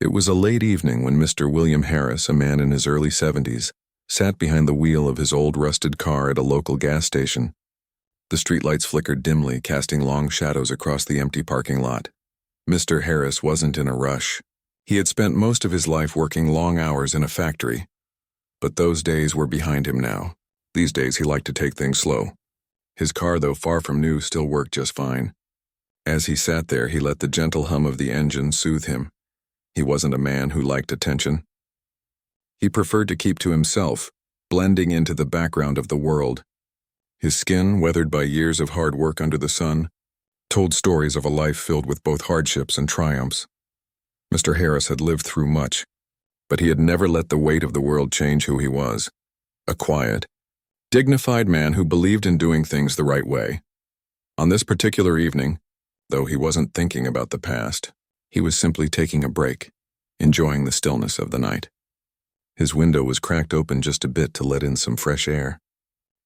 It was a late evening when Mr. William Harris, a man in his early 70s, sat behind the wheel of his old rusted car at a local gas station. The streetlights flickered dimly, casting long shadows across the empty parking lot. Mr. Harris wasn't in a rush. He had spent most of his life working long hours in a factory. But those days were behind him now. These days he liked to take things slow. His car, though far from new, still worked just fine. As he sat there, he let the gentle hum of the engine soothe him. He wasn't a man who liked attention. He preferred to keep to himself, blending into the background of the world. His skin, weathered by years of hard work under the sun, told stories of a life filled with both hardships and triumphs. Mr. Harris had lived through much, but he had never let the weight of the world change who he was. A quiet, dignified man who believed in doing things the right way. On this particular evening, though he wasn't thinking about the past, he was simply taking a break, enjoying the stillness of the night. His window was cracked open just a bit to let in some fresh air.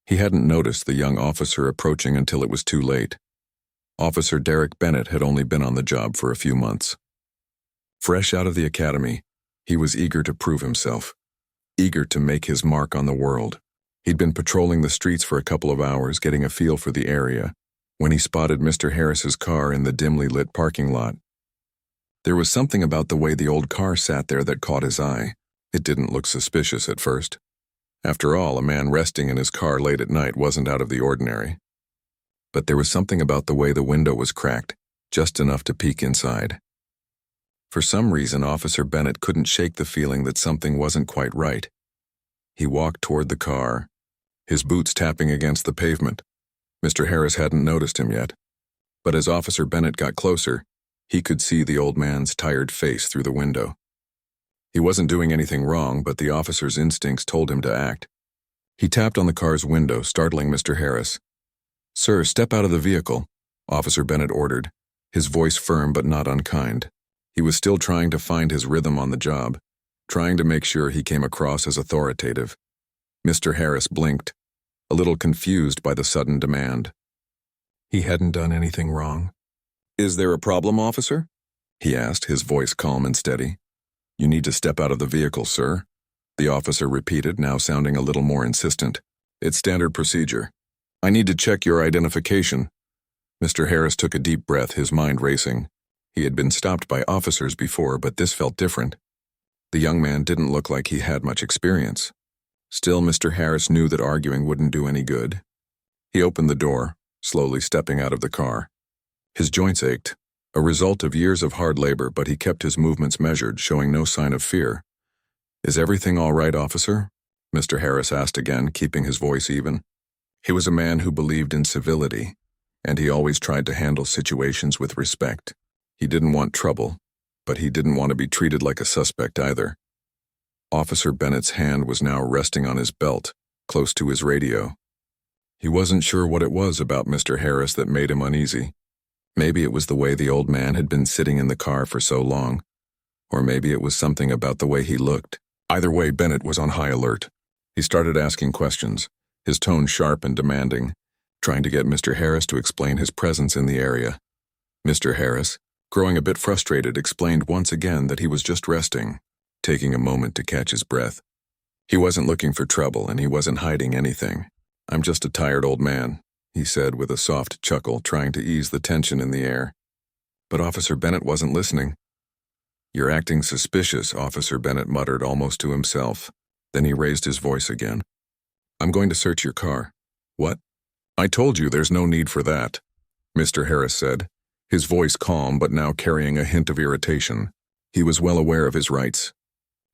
He hadn't noticed the young officer approaching until it was too late. Officer Derek Bennett had only been on the job for a few months. Fresh out of the academy, he was eager to prove himself, eager to make his mark on the world. He'd been patrolling the streets for a couple of hours, getting a feel for the area, when he spotted Mr. Harris's car in the dimly lit parking lot. There was something about the way the old car sat there that caught his eye. It didn't look suspicious at first. After all, a man resting in his car late at night wasn't out of the ordinary. But there was something about the way the window was cracked, just enough to peek inside. For some reason, Officer Bennett couldn't shake the feeling that something wasn't quite right. He walked toward the car, his boots tapping against the pavement. Mr. Harris hadn't noticed him yet. But as Officer Bennett got closer, he could see the old man's tired face through the window. He wasn't doing anything wrong, but the officer's instincts told him to act. He tapped on the car's window, startling Mr. Harris. "Sir, step out of the vehicle," Officer Bennett ordered, his voice firm but not unkind. He was still trying to find his rhythm on the job, trying to make sure he came across as authoritative. Mr. Harris blinked, a little confused by the sudden demand. He hadn't done anything wrong. "Is there a problem, officer?" he asked, his voice calm and steady. "You need to step out of the vehicle, sir," the officer repeated, now sounding a little more insistent. "It's standard procedure. I need to check your identification." Mr. Harris took a deep breath, his mind racing. He had been stopped by officers before, but this felt different. The young man didn't look like he had much experience. Still, Mr. Harris knew that arguing wouldn't do any good. He opened the door, slowly stepping out of the car. His joints ached, a result of years of hard labor, but he kept his movements measured, showing no sign of fear. "Is everything all right, officer?" Mr. Harris asked again, keeping his voice even. He was a man who believed in civility, and he always tried to handle situations with respect. He didn't want trouble, but he didn't want to be treated like a suspect either. Officer Bennett's hand was now resting on his belt, close to his radio. He wasn't sure what it was about Mr. Harris that made him uneasy. Maybe it was the way the old man had been sitting in the car for so long, or maybe it was something about the way he looked. Either way, Bennett was on high alert. He started asking questions, his tone sharp and demanding, trying to get Mr. Harris to explain his presence in the area. Mr. Harris, growing a bit frustrated, explained once again that he was just resting, taking a moment to catch his breath. He wasn't looking for trouble, and he wasn't hiding anything. "I'm just a tired old man," he said with a soft chuckle, trying to ease the tension in the air. But Officer Bennett wasn't listening. "You're acting suspicious," Officer Bennett muttered almost to himself. Then he raised his voice again. "I'm going to search your car." "What?" "I told you there's no need for that," Mr. Harris said, his voice calm but now carrying a hint of irritation. He was well aware of his rights.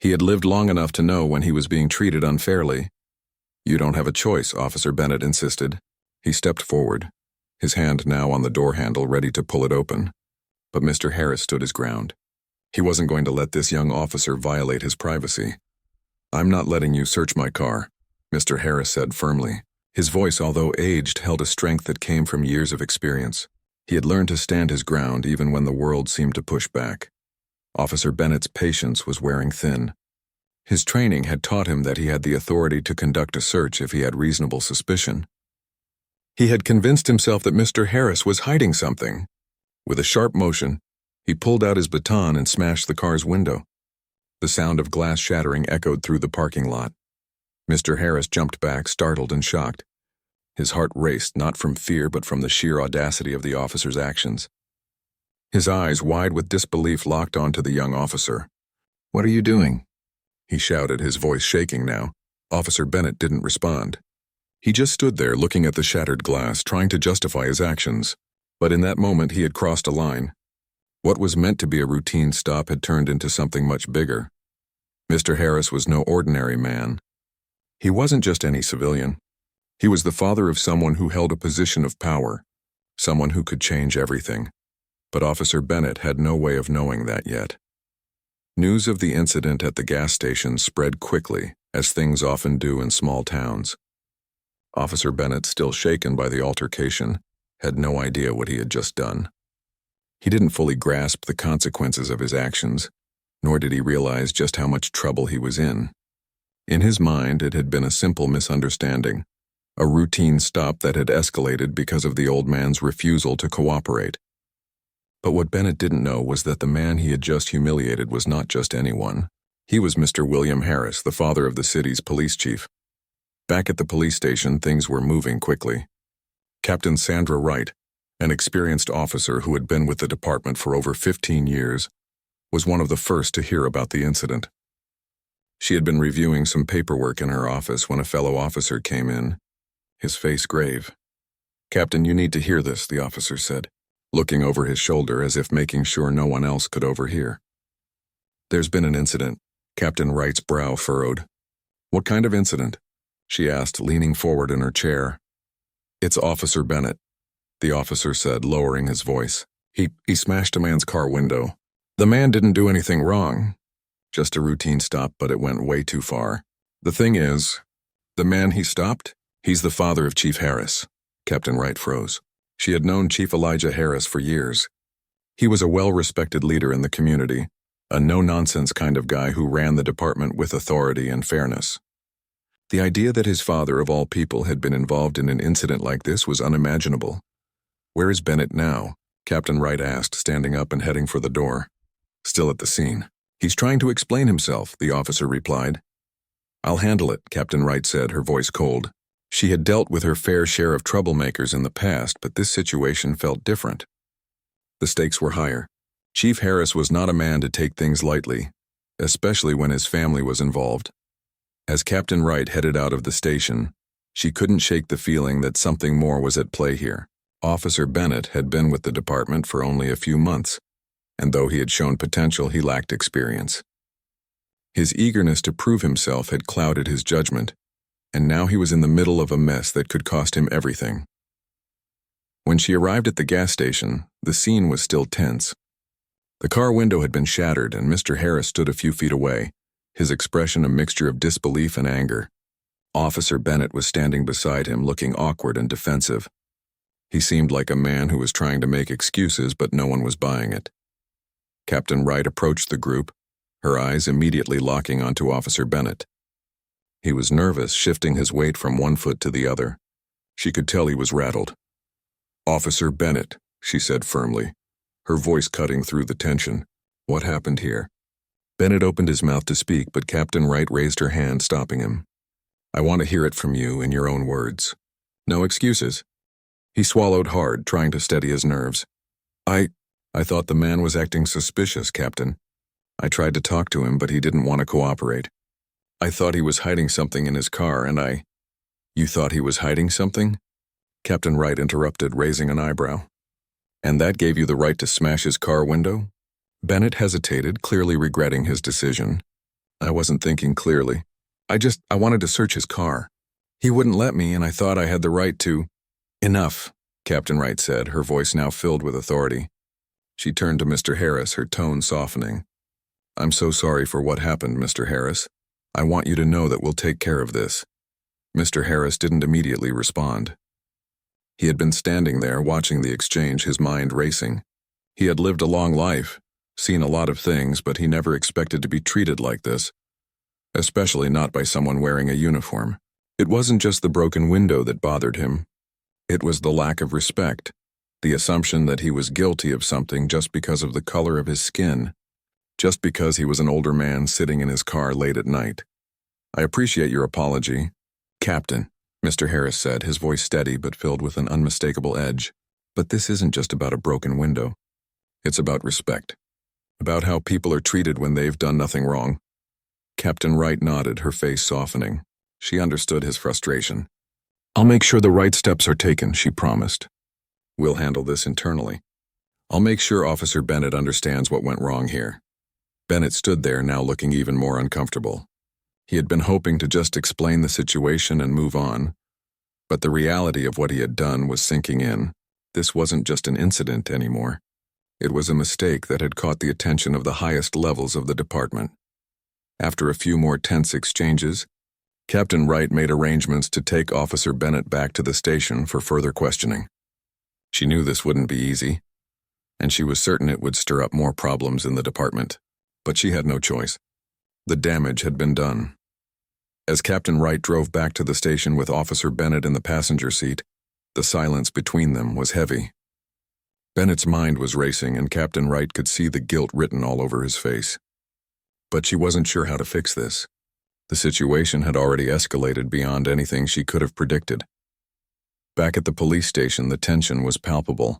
He had lived long enough to know when he was being treated unfairly. "You don't have a choice," Officer Bennett insisted. He stepped forward, his hand now on the door handle, ready to pull it open. But Mr. Harris stood his ground. He wasn't going to let this young officer violate his privacy. "I'm not letting you search my car," Mr. Harris said firmly. His voice, although aged, held a strength that came from years of experience. He had learned to stand his ground even when the world seemed to push back. Officer Bennett's patience was wearing thin. His training had taught him that he had the authority to conduct a search if he had reasonable suspicion. He had convinced himself that Mr. Harris was hiding something. With a sharp motion, he pulled out his baton and smashed the car's window. The sound of glass shattering echoed through the parking lot. Mr. Harris jumped back, startled and shocked. His heart raced, not from fear but from the sheer audacity of the officer's actions. His eyes, wide with disbelief, locked onto the young officer. "What are you doing?" he shouted, his voice shaking now. Officer Bennett didn't respond. He just stood there looking at the shattered glass, trying to justify his actions. But in that moment he had crossed a line. What was meant to be a routine stop had turned into something much bigger. Mr. Harris was no ordinary man. He wasn't just any civilian. He was the father of someone who held a position of power, someone who could change everything. But Officer Bennett had no way of knowing that yet. News of the incident at the gas station spread quickly, as things often do in small towns. Officer Bennett, still shaken by the altercation, had no idea what he had just done. He didn't fully grasp the consequences of his actions, nor did he realize just how much trouble he was in. In his mind, it had been a simple misunderstanding, a routine stop that had escalated because of the old man's refusal to cooperate. But what Bennett didn't know was that the man he had just humiliated was not just anyone. He was Mr. William Harris, the father of the city's police chief. Back at the police station, things were moving quickly. Captain Sandra Wright, an experienced officer who had been with the department for over 15 years, was one of the first to hear about the incident. She had been reviewing some paperwork in her office when a fellow officer came in, his face grave. "Captain, you need to hear this," the officer said, looking over his shoulder as if making sure no one else could overhear. "There's been an incident." Captain Wright's brow furrowed. "What kind of incident?" she asked, leaning forward in her chair. "It's Officer Bennett," the officer said, lowering his voice. He smashed a man's car window. The man didn't do anything wrong. Just a routine stop, but it went way too far. The thing is, the man he stopped, he's the father of Chief Harris." Captain Wright froze. She had known Chief Elijah Harris for years. He was a well-respected leader in the community, a no-nonsense kind of guy who ran the department with authority and fairness. The idea that his father, of all people, had been involved in an incident like this was unimaginable. "Where is Bennett now?" Captain Wright asked, standing up and heading for the door. "Still at the scene. He's trying to explain himself," the officer replied. "I'll handle it," Captain Wright said, her voice cold. She had dealt with her fair share of troublemakers in the past, but this situation felt different. The stakes were higher. Chief Harris was not a man to take things lightly, especially when his family was involved. As Captain Wright headed out of the station, she couldn't shake the feeling that something more was at play here. Officer Bennett had been with the department for only a few months, and though he had shown potential, he lacked experience. His eagerness to prove himself had clouded his judgment, and now he was in the middle of a mess that could cost him everything. When she arrived at the gas station, the scene was still tense. The car window had been shattered, and Mr. Harris stood a few feet away, his expression a mixture of disbelief and anger. Officer Bennett was standing beside him, looking awkward and defensive. He seemed like a man who was trying to make excuses, but no one was buying it. Captain Wright approached the group, her eyes immediately locking onto Officer Bennett. He was nervous, shifting his weight from one foot to the other. She could tell he was rattled. "Officer Bennett," she said firmly, her voice cutting through the tension. "What happened here?" Bennett opened his mouth to speak, but Captain Wright raised her hand, stopping him. "I want to hear it from you in your own words. No excuses." He swallowed hard, trying to steady his nerves. I thought the man was acting suspicious, Captain. I tried to talk to him, but he didn't want to cooperate. I thought he was hiding something in his car, and You thought he was hiding something?" Captain Wright interrupted, raising an eyebrow. "And that gave you the right to smash his car window?" Bennett hesitated, clearly regretting his decision. "I wasn't thinking clearly. I wanted to search his car. He wouldn't let me, and I thought I had the right to—" "Enough," Captain Wright said, her voice now filled with authority. She turned to Mr. Harris, her tone softening. "I'm so sorry for what happened, Mr. Harris. I want you to know that we'll take care of this." Mr. Harris didn't immediately respond. He had been standing there, watching the exchange, his mind racing. He had lived a long life, seen a lot of things, but he never expected to be treated like this, especially not by someone wearing a uniform. It wasn't just the broken window that bothered him. It was the lack of respect, the assumption that he was guilty of something just because of the color of his skin. just because he was an older man sitting in his car late at night. "I appreciate your apology, Captain," Mr. Harris said, his voice steady but filled with an unmistakable edge. "But this isn't just about a broken window. It's about respect. About how people are treated when they've done nothing wrong." Captain Wright nodded, her face softening. She understood his frustration. "I'll make sure the right steps are taken," she promised. "We'll handle this internally. I'll make sure Officer Bennett understands what went wrong here." Bennett stood there, now looking even more uncomfortable. He had been hoping to just explain the situation and move on, but the reality of what he had done was sinking in. This wasn't just an incident anymore. It was a mistake that had caught the attention of the highest levels of the department. After a few more tense exchanges, Captain Wright made arrangements to take Officer Bennett back to the station for further questioning. She knew this wouldn't be easy, and she was certain it would stir up more problems in the department, but she had no choice. The damage had been done. As Captain Wright drove back to the station with Officer Bennett in the passenger seat, the silence between them was heavy. Bennett's mind was racing, and Captain Wright could see the guilt written all over his face. But she wasn't sure how to fix this. The situation had already escalated beyond anything she could have predicted. Back at the police station, the tension was palpable.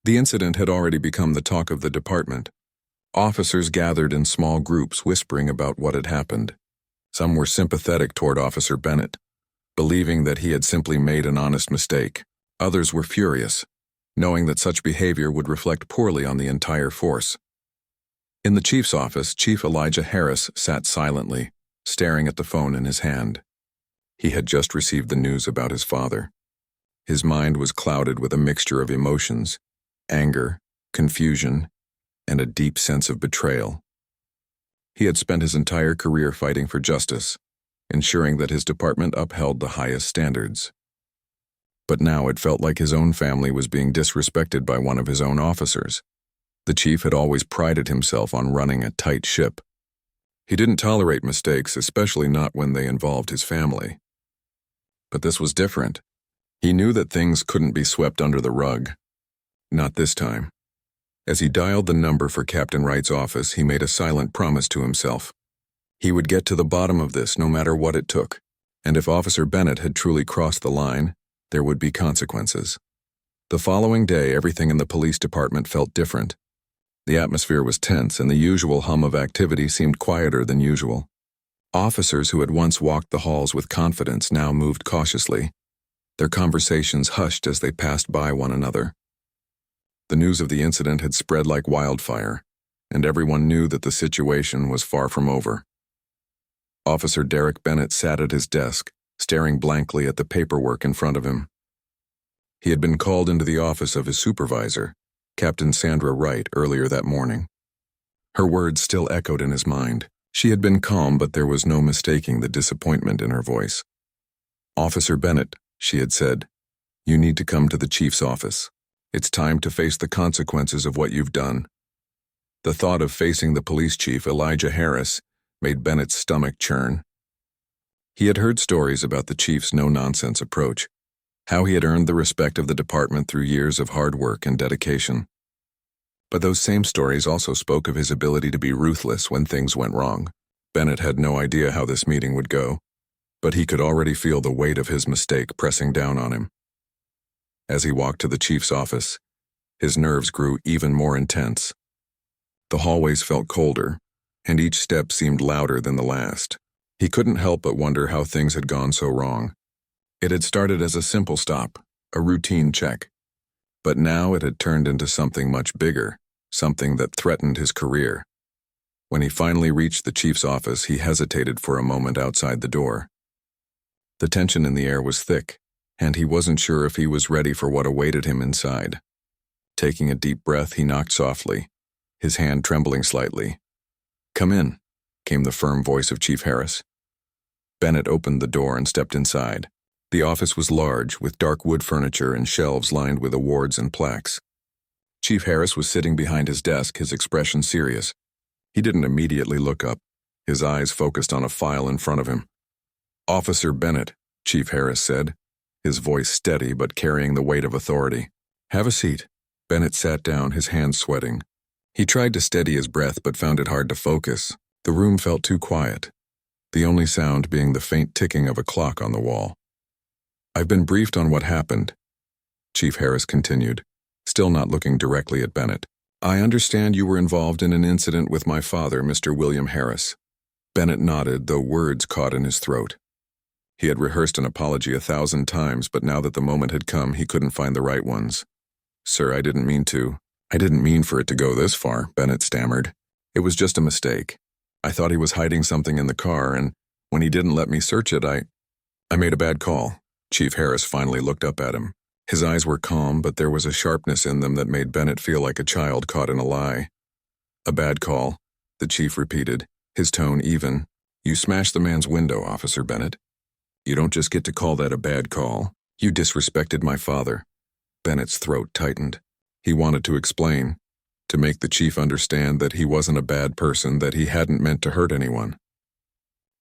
The incident had already become the talk of the department. Officers gathered in small groups, whispering about what had happened. Some were sympathetic toward Officer Bennett, believing that he had simply made an honest mistake. Others were furious, knowing that such behavior would reflect poorly on the entire force. In the chief's office, Chief Elijah Harris sat silently, staring at the phone in his hand. He had just received the news about his father. His mind was clouded with a mixture of emotions: anger, confusion, and a deep sense of betrayal. He had spent his entire career fighting for justice, ensuring that his department upheld the highest standards. But now it felt like his own family was being disrespected by one of his own officers. The chief had always prided himself on running a tight ship. He didn't tolerate mistakes, especially not when they involved his family. But this was different. He knew that things couldn't be swept under the rug. Not this time. As he dialed the number for Captain Wright's office, he made a silent promise to himself. He would get to the bottom of this no matter what it took, and if Officer Bennett had truly crossed the line, there would be consequences. The following day, everything in the police department felt different. The atmosphere was tense, and the usual hum of activity seemed quieter than usual. Officers who had once walked the halls with confidence now moved cautiously, their conversations hushed as they passed by one another. The news of the incident had spread like wildfire, and everyone knew that the situation was far from over. Officer Derek Bennett sat at his desk, staring blankly at the paperwork in front of him. He had been called into the office of his supervisor, Captain Sandra Wright, earlier that morning. Her words still echoed in his mind. She had been calm, but there was no mistaking the disappointment in her voice. "Officer Bennett," she had said, "you need to come to the chief's office. It's time to face the consequences of what you've done." The thought of facing the police chief, Elijah Harris, made Bennett's stomach churn. He had heard stories about the chief's no-nonsense approach, how he had earned the respect of the department through years of hard work and dedication. But those same stories also spoke of his ability to be ruthless when things went wrong. Bennett had no idea how this meeting would go, but he could already feel the weight of his mistake pressing down on him. As he walked to the chief's office, his nerves grew even more intense. The hallways felt colder, and each step seemed louder than the last. He couldn't help but wonder how things had gone so wrong. It had started as a simple stop, a routine check, but now it had turned into something much bigger, something that threatened his career. When he finally reached the chief's office, he hesitated for a moment outside the door. The tension in the air was thick, and he wasn't sure if he was ready for what awaited him inside. Taking a deep breath, he knocked softly, his hand trembling slightly. "Come in," came the firm voice of Chief Harris. Bennett opened the door and stepped inside. The office was large, with dark wood furniture and shelves lined with awards and plaques. Chief Harris was sitting behind his desk, his expression serious. He didn't immediately look up, his eyes focused on a file in front of him. "Officer Bennett," Chief Harris said, his voice steady but carrying the weight of authority. "Have a seat." Bennett sat down, his hands sweating. He tried to steady his breath but found it hard to focus. The room felt too quiet, the only sound being the faint ticking of a clock on the wall. "I've been briefed on what happened," Chief Harris continued, still not looking directly at Bennett. "I understand you were involved in an incident with my father, Mr. William Harris." Bennett nodded, though words caught in his throat. He had rehearsed an apology 1,000 times, but now that the moment had come, he couldn't find the right ones. "Sir, I didn't mean to. I didn't mean for it to go this far," Bennett stammered. "It was just a mistake. I thought he was hiding something in the car, and when he didn't let me search it, I made a bad call." Chief Harris finally looked up at him. His eyes were calm, but there was a sharpness in them that made Bennett feel like a child caught in a lie. "A bad call," the chief repeated, his tone even. "You smashed the man's window, Officer Bennett. You don't just get to call that a bad call. You disrespected my father." Bennett's throat tightened. He wanted to explain, to make the chief understand that he wasn't a bad person, that he hadn't meant to hurt anyone.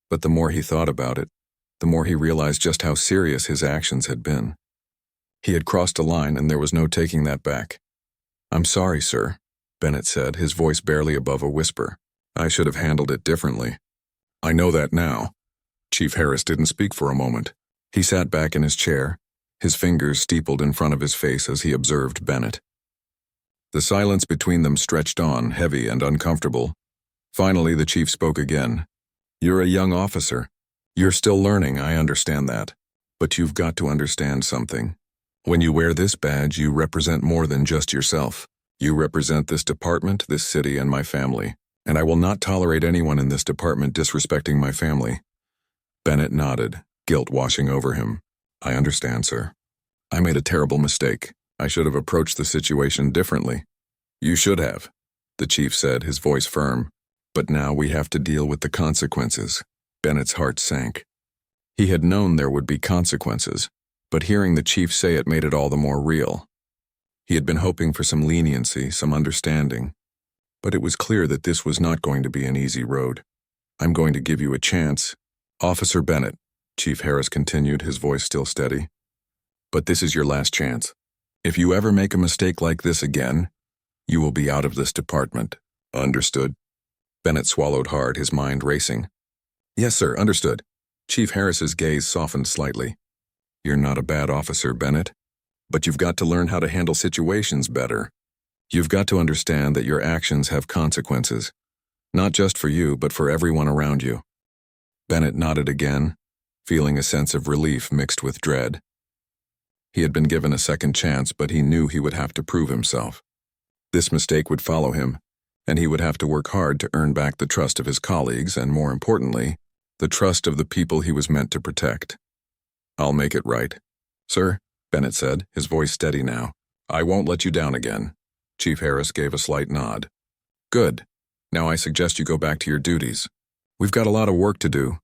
But the more he thought about it, the more he realized just how serious his actions had been. He had crossed a line, and there was no taking that back. "I'm sorry, sir," Bennett said, his voice barely above a whisper. "I should have handled it differently." "I know that now." Chief Harris didn't speak for a moment. He sat back in his chair, his fingers steepled in front of his face as he observed Bennett. The silence between them stretched on, heavy and uncomfortable. Finally, the chief spoke again. "You're a young officer. You're still learning, I understand that. But you've got to understand something. When you wear this badge, you represent more than just yourself. You represent this department, this city, and my family. And I will not tolerate anyone in this department disrespecting my family." Bennett nodded, guilt washing over him. "I understand, sir. I made a terrible mistake. I should have approached the situation differently." "You should have," the chief said, his voice firm. "But now we have to deal with the consequences." Bennett's heart sank. He had known there would be consequences, but hearing the chief say it made it all the more real. He had been hoping for some leniency, some understanding. But it was clear that this was not going to be an easy road. "I'm going to give you a chance, Officer Bennett," Chief Harris continued, his voice still steady. "But this is your last chance. If you ever make a mistake like this again, you will be out of this department. Understood?" Bennett swallowed hard, his mind racing. "Yes, sir, understood." Chief Harris's gaze softened slightly. "You're not a bad officer, Bennett, but you've got to learn how to handle situations better. You've got to understand that your actions have consequences, not just for you, but for everyone around you." Bennett nodded again, feeling a sense of relief mixed with dread. He had been given a second chance, but he knew he would have to prove himself. This mistake would follow him, and he would have to work hard to earn back the trust of his colleagues and, more importantly, the trust of the people he was meant to protect. "I'll make it right." "Sir," Bennett said, his voice steady now. "I won't let you down again." Chief Harris gave a slight nod. "Good. Now I suggest you go back to your duties. We've got a lot of work to do."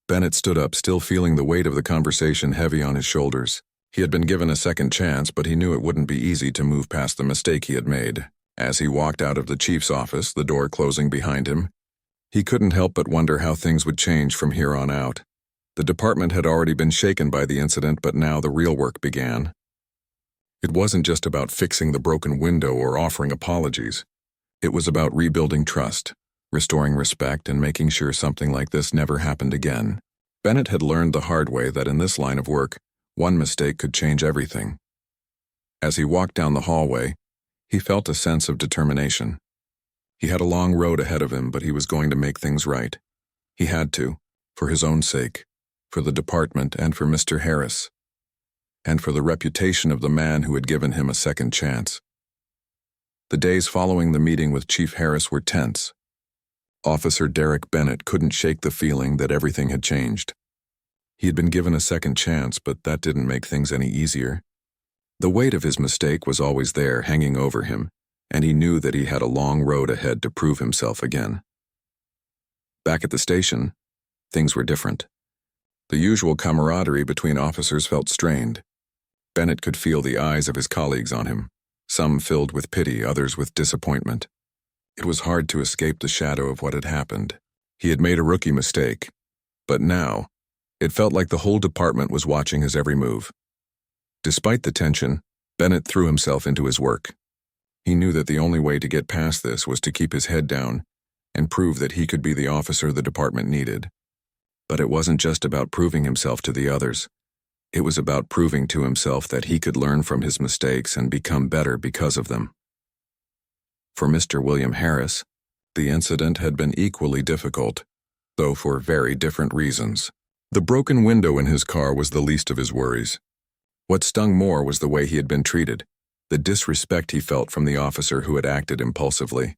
Bennett stood up, still feeling the weight of the conversation heavy on his shoulders. He had been given a second chance, but he knew it wouldn't be easy to move past the mistake he had made. As he walked out of the chief's office, the door closing behind him, he couldn't help but wonder how things would change from here on out. The department had already been shaken by the incident, but now the real work began. It wasn't just about fixing the broken window or offering apologies. It was about rebuilding trust, restoring respect, and making sure something like this never happened again. Bennett had learned the hard way that in this line of work, one mistake could change everything. As he walked down the hallway, he felt a sense of determination. He had a long road ahead of him, but he was going to make things right. He had to, for his own sake, for the department, and for Mr. Harris, and for the reputation of the man who had given him a second chance. The days following the meeting with Chief Harris were tense. Officer Derek Bennett couldn't shake the feeling that everything had changed. He had been given a second chance, but that didn't make things any easier. The weight of his mistake was always there, hanging over him, and he knew that he had a long road ahead to prove himself again. Back at the station, things were different. The usual camaraderie between officers felt strained. Bennett could feel the eyes of his colleagues on him, some filled with pity, others with disappointment. It was hard to escape the shadow of what had happened. He had made a rookie mistake, but now, it felt like the whole department was watching his every move. Despite the tension, Bennett threw himself into his work. He knew that the only way to get past this was to keep his head down and prove that he could be the officer the department needed. But it wasn't just about proving himself to the others. It was about proving to himself that he could learn from his mistakes and become better because of them. For Mr. William Harris, the incident had been equally difficult, though for very different reasons. The broken window in his car was the least of his worries. What stung more was the way he had been treated, the disrespect he felt from the officer who had acted impulsively.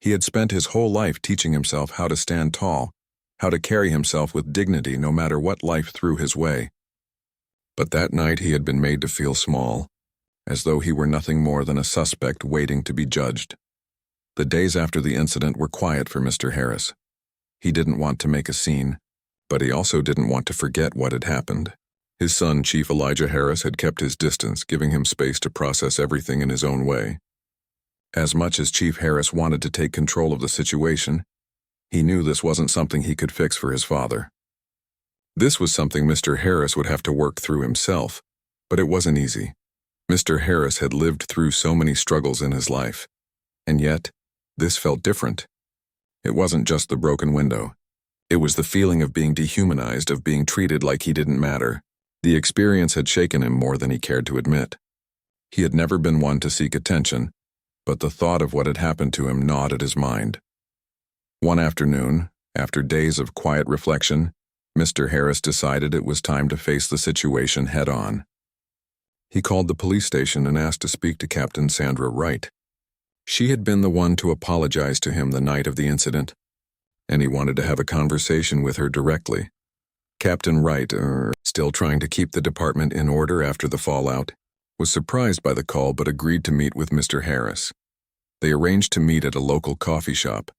He had spent his whole life teaching himself how to stand tall, how to carry himself with dignity no matter what life threw his way. But that night he had been made to feel small, as though he were nothing more than a suspect waiting to be judged. The days after the incident were quiet for Mr. Harris. He didn't want to make a scene, but he also didn't want to forget what had happened. His son, Chief Elijah Harris, had kept his distance, giving him space to process everything in his own way. As much as Chief Harris wanted to take control of the situation, he knew this wasn't something he could fix for his father. This was something Mr. Harris would have to work through himself, but it wasn't easy. Mr. Harris had lived through so many struggles in his life, and yet, this felt different. It wasn't just the broken window. It was the feeling of being dehumanized, of being treated like he didn't matter. The experience had shaken him more than he cared to admit. He had never been one to seek attention, but the thought of what had happened to him gnawed at his mind. One afternoon, after days of quiet reflection, Mr. Harris decided it was time to face the situation head-on. He called the police station and asked to speak to Captain Sandra Wright. She had been the one to apologize to him the night of the incident, and he wanted to have a conversation with her directly. Captain Wright, still trying to keep the department in order after the fallout, was surprised by the call but agreed to meet with Mr. Harris. They arranged to meet at a local coffee shop,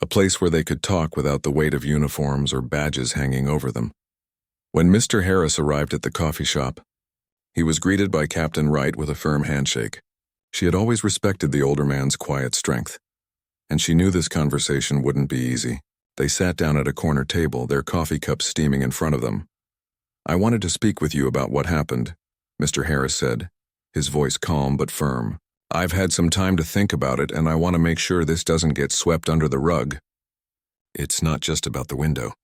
a place where they could talk without the weight of uniforms or badges hanging over them. When Mr. Harris arrived at the coffee shop, he was greeted by Captain Wright with a firm handshake. She had always respected the older man's quiet strength, and she knew this conversation wouldn't be easy. They sat down at a corner table, their coffee cups steaming in front of them. "I wanted to speak with you about what happened," Mr. Harris said, his voice calm but firm. "I've had some time to think about it, and I want to make sure this doesn't get swept under the rug." "It's not just about the window.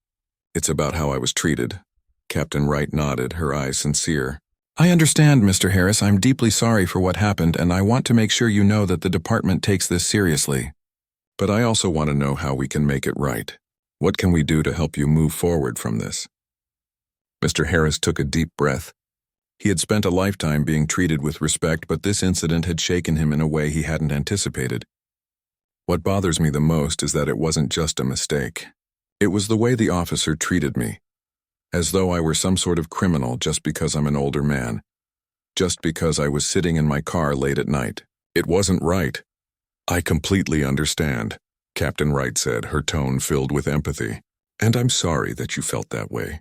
It's about how I was treated." Captain Wright nodded, her eyes sincere. "I understand, Mr. Harris. I'm deeply sorry for what happened, and I want to make sure you know that the department takes this seriously. But I also want to know how we can make it right. What can we do to help you move forward from this?" Mr. Harris took a deep breath. He had spent a lifetime being treated with respect, but this incident had shaken him in a way he hadn't anticipated. "What bothers me the most is that it wasn't just a mistake. It was the way the officer treated me, as though I were some sort of criminal just because I'm an older man, just because I was sitting in my car late at night. It wasn't right." "I completely understand," Captain Wright said, her tone filled with empathy. "And I'm sorry that you felt that way.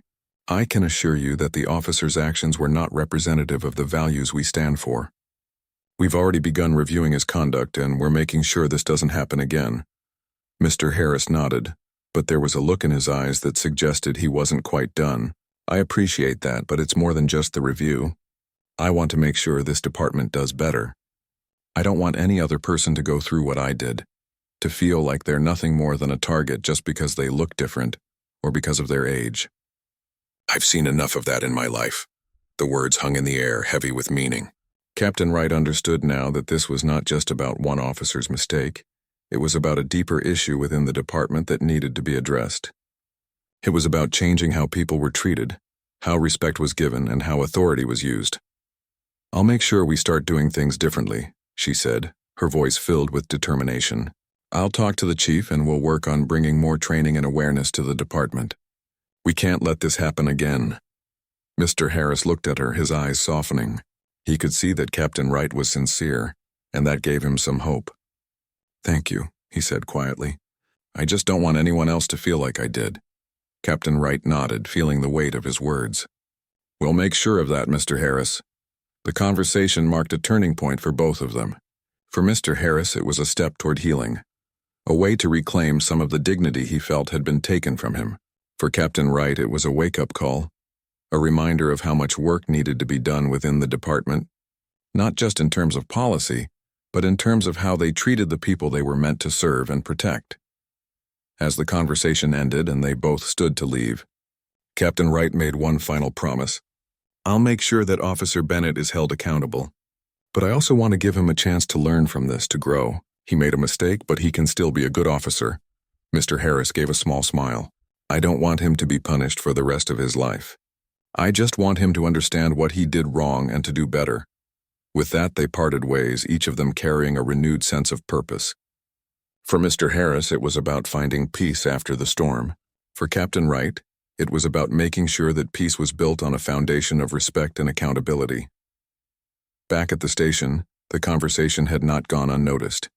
I can assure you that the officer's actions were not representative of the values we stand for. We've already begun reviewing his conduct, and we're making sure this doesn't happen again." Mr. Harris nodded, but there was a look in his eyes that suggested he wasn't quite done. "I appreciate that, but it's more than just the review. I want to make sure this department does better. I don't want any other person to go through what I did, to feel like they're nothing more than a target just because they look different or because of their age." "I've seen enough of that in my life." The words hung in the air, heavy with meaning. Captain Wright understood now that this was not just about one officer's mistake. It was about a deeper issue within the department that needed to be addressed. It was about changing how people were treated, how respect was given, and how authority was used. "I'll make sure we start doing things differently," she said, her voice filled with determination. "I'll talk to the chief and we'll work on bringing more training and awareness to the department. We can't let this happen again." Mr. Harris looked at her, his eyes softening. He could see that Captain Wright was sincere, and that gave him some hope. "Thank you," he said quietly. "I just don't want anyone else to feel like I did." Captain Wright nodded, feeling the weight of his words. "We'll make sure of that, Mr. Harris." The conversation marked a turning point for both of them. For Mr. Harris, it was a step toward healing, a way to reclaim some of the dignity he felt had been taken from him. For Captain Wright, it was a wake-up call, a reminder of how much work needed to be done within the department, not just in terms of policy, but in terms of how they treated the people they were meant to serve and protect. As the conversation ended and they both stood to leave, Captain Wright made one final promise. "I'll make sure that Officer Bennett is held accountable. But I also want to give him a chance to learn from this, to grow. He made a mistake, but he can still be a good officer." Mr. Harris gave a small smile. "I don't want him to be punished for the rest of his life. I just want him to understand what he did wrong and to do better." With that, they parted ways, each of them carrying a renewed sense of purpose. For Mr. Harris, it was about finding peace after the storm. For Captain Wright, it was about making sure that peace was built on a foundation of respect and accountability. Back at the station, the conversation had not gone unnoticed.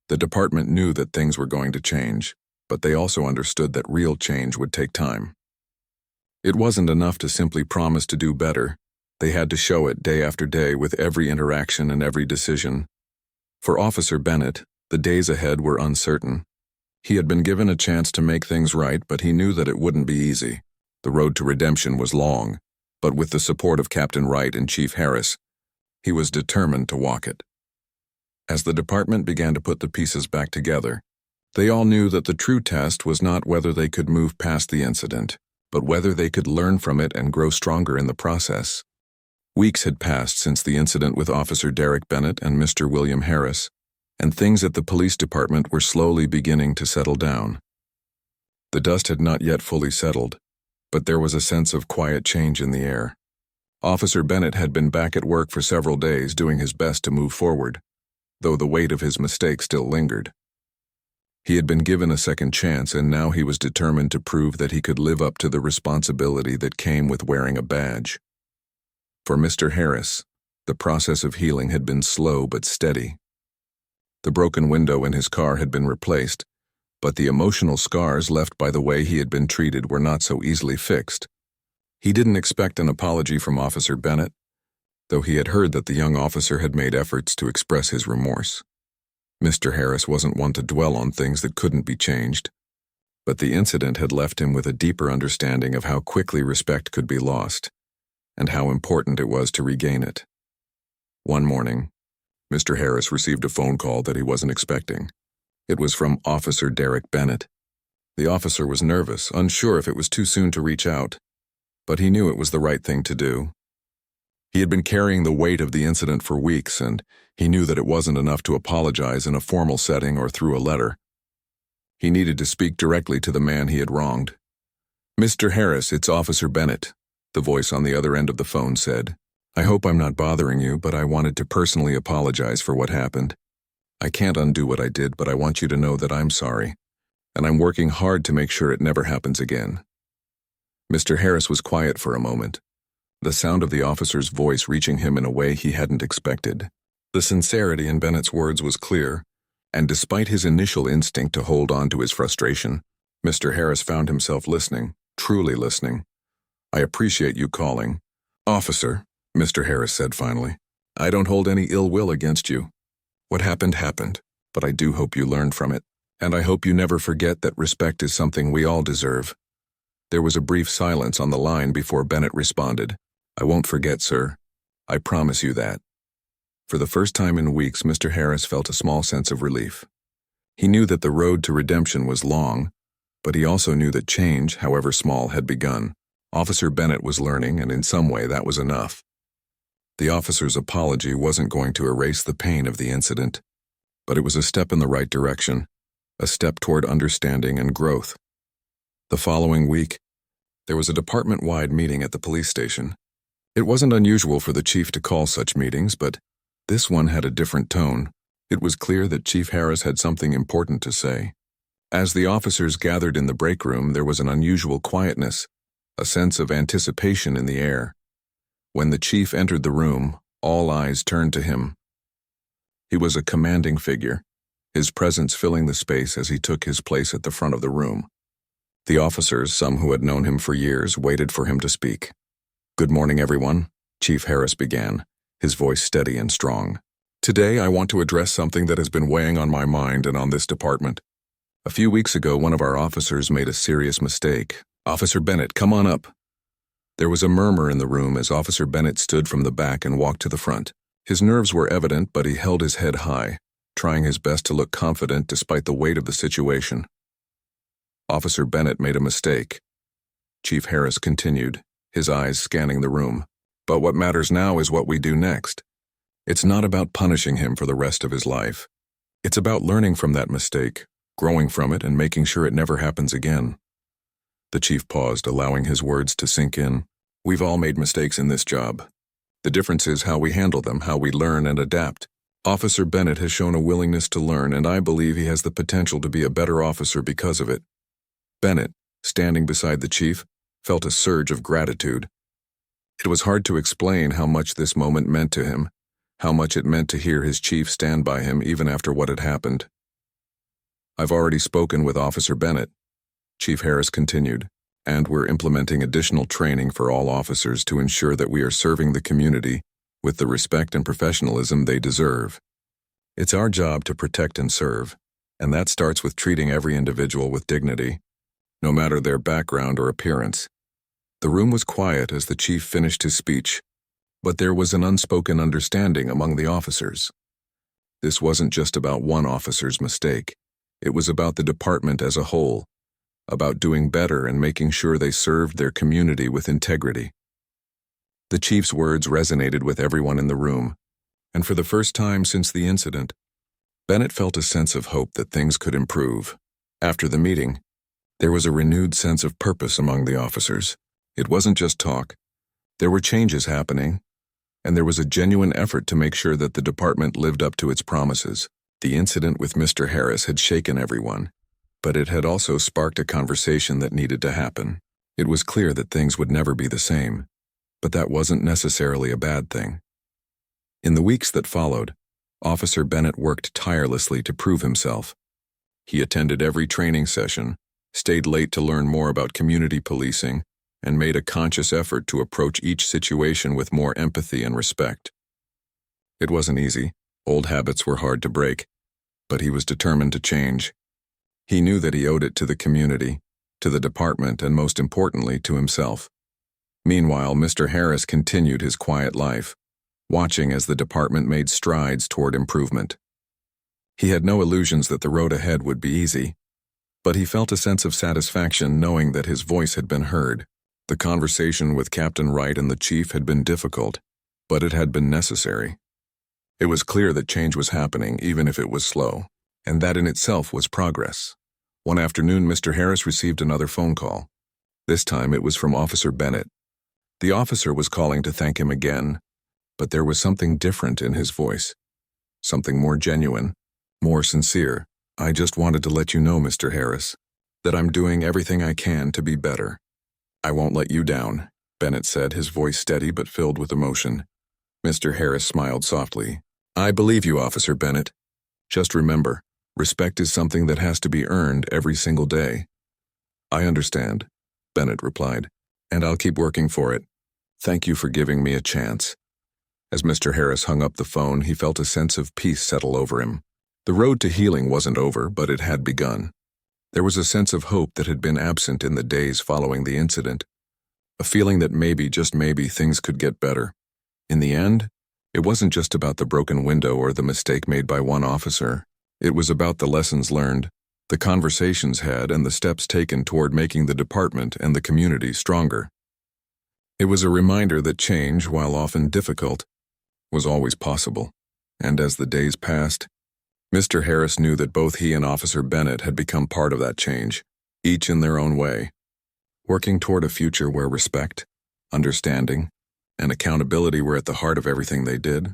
The department knew that things were going to change, but they also understood that real change would take time. It wasn't enough to simply promise to do better. They had to show it day after day with every interaction and every decision. For Officer Bennett, the days ahead were uncertain. He had been given a chance to make things right, but he knew that it wouldn't be easy. The road to redemption was long, but with the support of Captain Wright and Chief Harris, he was determined to walk it. As the department began to put the pieces back together, they all knew that the true test was not whether they could move past the incident, but whether they could learn from it and grow stronger in the process. Weeks had passed since the incident with Officer Derek Bennett and Mr. William Harris, and things at the police department were slowly beginning to settle down. The dust had not yet fully settled, but there was a sense of quiet change in the air. Officer Bennett had been back at work for several days, doing his best to move forward, though the weight of his mistake still lingered. He had been given a second chance, and now he was determined to prove that he could live up to the responsibility that came with wearing a badge. For Mr. Harris, the process of healing had been slow but steady. The broken window in his car had been replaced, but the emotional scars left by the way he had been treated were not so easily fixed. He didn't expect an apology from Officer Bennett, though he had heard that the young officer had made efforts to express his remorse. Mr. Harris wasn't one to dwell on things that couldn't be changed, but the incident had left him with a deeper understanding of how quickly respect could be lost, and how important it was to regain it. One morning, Mr. Harris received a phone call that he wasn't expecting. It was from Officer Derek Bennett. The officer was nervous, unsure if it was too soon to reach out, but he knew it was the right thing to do. He had been carrying the weight of the incident for weeks, and he knew that it wasn't enough to apologize in a formal setting or through a letter. He needed to speak directly to the man he had wronged. "Mr. Harris, it's Officer Bennett," the voice on the other end of the phone said. "I hope I'm not bothering you, but I wanted to personally apologize for what happened. I can't undo what I did, but I want you to know that I'm sorry, and I'm working hard to make sure it never happens again." Mr. Harris was quiet for a moment, the sound of the officer's voice reaching him in a way he hadn't expected. The sincerity in Bennett's words was clear, and despite his initial instinct to hold on to his frustration, Mr. Harris found himself listening, truly listening. "I appreciate you calling." "Officer," Mr. Harris said finally, "I don't hold any ill will against you. What happened happened, but I do hope you learned from it, and I hope you never forget that respect is something we all deserve." There was a brief silence on the line before Bennett responded. "I won't forget, sir. I promise you that." For the first time in weeks, Mr. Harris felt a small sense of relief. He knew that the road to redemption was long, but he also knew that change, however small, had begun. Officer Bennett was learning, and in some way that was enough. The officer's apology wasn't going to erase the pain of the incident, but it was a step in the right direction, a step toward understanding and growth. The following week, there was a department-wide meeting at the police station. It wasn't unusual for the chief to call such meetings, but this one had a different tone. It was clear that Chief Harris had something important to say. As the officers gathered in the break room, there was an unusual quietness, a sense of anticipation in the air. When the chief entered the room, all eyes turned to him. He was a commanding figure, his presence filling the space as he took his place at the front of the room. The officers, some who had known him for years, waited for him to speak. "Good morning, everyone," Chief Harris began, his voice steady and strong. "Today I want to address something that has been weighing on my mind and on this department. A few weeks ago, one of our officers made a serious mistake. Officer Bennett, come on up." There was a murmur in the room as Officer Bennett stood from the back and walked to the front. His nerves were evident, but he held his head high, trying his best to look confident despite the weight of the situation. Officer Bennett made a mistake. Chief Harris continued, his eyes scanning the room. But what matters now is what we do next. It's not about punishing him for the rest of his life. It's about learning from that mistake, growing from it, and making sure it never happens again. The chief paused, allowing his words to sink in. We've all made mistakes in this job. The difference is how we handle them, how we learn and adapt. Officer Bennett has shown a willingness to learn, and I believe he has the potential to be a better officer because of it. Bennett, standing beside the chief, felt a surge of gratitude. It was hard to explain how much this moment meant to him, how much it meant to hear his chief stand by him even after what had happened. I've already spoken with Officer Bennett, Chief Harris continued, and we're implementing additional training for all officers to ensure that we are serving the community with the respect and professionalism they deserve. It's our job to protect and serve, and that starts with treating every individual with dignity, no matter their background or appearance. The room was quiet as the chief finished his speech, but there was an unspoken understanding among the officers. This wasn't just about one officer's mistake. It was about the department as a whole, about doing better and making sure they served their community with integrity. The chief's words resonated with everyone in the room, and for the first time since the incident, Bennett felt a sense of hope that things could improve. After the meeting, there was a renewed sense of purpose among the officers. It wasn't just talk. There were changes happening, and there was a genuine effort to make sure that the department lived up to its promises. The incident with Mr. Harris had shaken everyone, but it had also sparked a conversation that needed to happen. It was clear that things would never be the same, but that wasn't necessarily a bad thing. In the weeks that followed, Officer Bennett worked tirelessly to prove himself. He attended every training session, stayed late to learn more about community policing, and made a conscious effort to approach each situation with more empathy and respect. It wasn't easy. Old habits were hard to break, but he was determined to change. He knew that he owed it to the community, to the department, and most importantly, to himself. Meanwhile, Mr. Harris continued his quiet life, watching as the department made strides toward improvement. He had no illusions that the road ahead would be easy, but he felt a sense of satisfaction knowing that his voice had been heard. The conversation with Captain Wright and the chief had been difficult, but it had been necessary. It was clear that change was happening, even if it was slow, and that in itself was progress. One afternoon, Mr. Harris received another phone call. This time it was from Officer Bennett. The officer was calling to thank him again, but there was something different in his voice, something more genuine, more sincere. I just wanted to let you know, Mr. Harris, that I'm doing everything I can to be better. I won't let you down, Bennett said, his voice steady but filled with emotion. Mr. Harris smiled softly. I believe you, Officer Bennett. Just remember, respect is something that has to be earned every single day. I understand, Bennett replied, and I'll keep working for it. Thank you for giving me a chance. As Mr. Harris hung up the phone, he felt a sense of peace settle over him. The road to healing wasn't over, but it had begun. There was a sense of hope that had been absent in the days following the incident, a feeling that maybe, just maybe, things could get better. In the end, it wasn't just about the broken window or the mistake made by one officer. It was about the lessons learned, the conversations had, and the steps taken toward making the department and the community stronger. It was a reminder that change, while often difficult, was always possible. And as the days passed, Mr. Harris knew that both he and Officer Bennett had become part of that change, each in their own way, working toward a future where respect, understanding, and accountability were at the heart of everything they did.